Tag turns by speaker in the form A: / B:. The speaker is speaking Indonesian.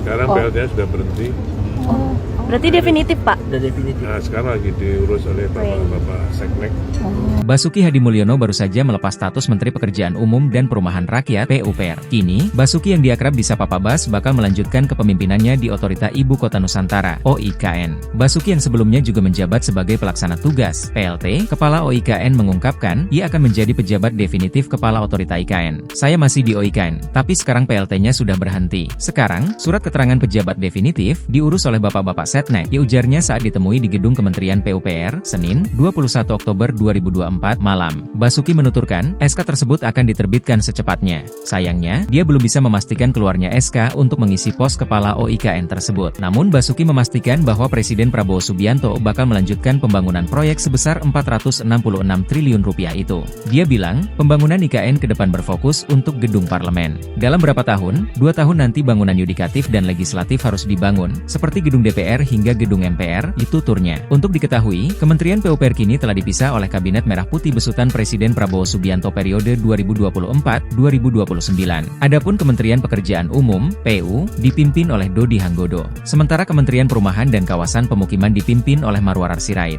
A: Sekarang PLT sudah berhenti.
B: Oh, berarti definitif, Pak?
C: Udah definitif.
A: Nah, sekarang lagi diurus oleh Bapak Seknek.
D: Basuki Hadimulyono baru saja melepas status Menteri Pekerjaan Umum dan Perumahan Rakyat (PUPR). Kini, Basuki yang diakrab disapa Pak Bas bakal melanjutkan kepemimpinannya di Otorita Ibu Kota Nusantara (OIKN). Basuki yang sebelumnya juga menjabat sebagai pelaksana tugas (PLT) Kepala OIKN mengungkapkan ia akan menjadi pejabat definitif Kepala Otorita IKN. Saya masih di OIKN, tapi sekarang PLT-nya sudah berhenti. Sekarang, surat keterangan pejabat definitif diurus oleh Bapak-Bapak Setnek, ujarnya saat ditemui di gedung Kementerian PUPR, Senin, 21 Oktober 2024 malam. Basuki menuturkan, SK tersebut akan diterbitkan secepatnya. Sayangnya, dia belum bisa memastikan keluarnya SK untuk mengisi pos Kepala OIKN tersebut. Namun Basuki memastikan bahwa Presiden Prabowo Subianto bakal melanjutkan pembangunan proyek sebesar 466 triliun rupiah itu. Dia bilang, pembangunan IKN ke depan berfokus untuk gedung parlemen. Dalam berapa tahun? 2 tahun nanti bangunan yudikatif dan legislatif harus dibangun, seperti gedung DPR hingga gedung MPR, itu turnya. Untuk diketahui, Kementerian PUPR kini telah dipisah oleh Kabinet Merah Putih besutan Presiden Prabowo Subianto periode 2024-2029. Adapun Kementerian Pekerjaan Umum, PU, dipimpin oleh Dodi Hanggodo. Sementara Kementerian Perumahan dan Kawasan Pemukiman dipimpin oleh Marwarar Sirait.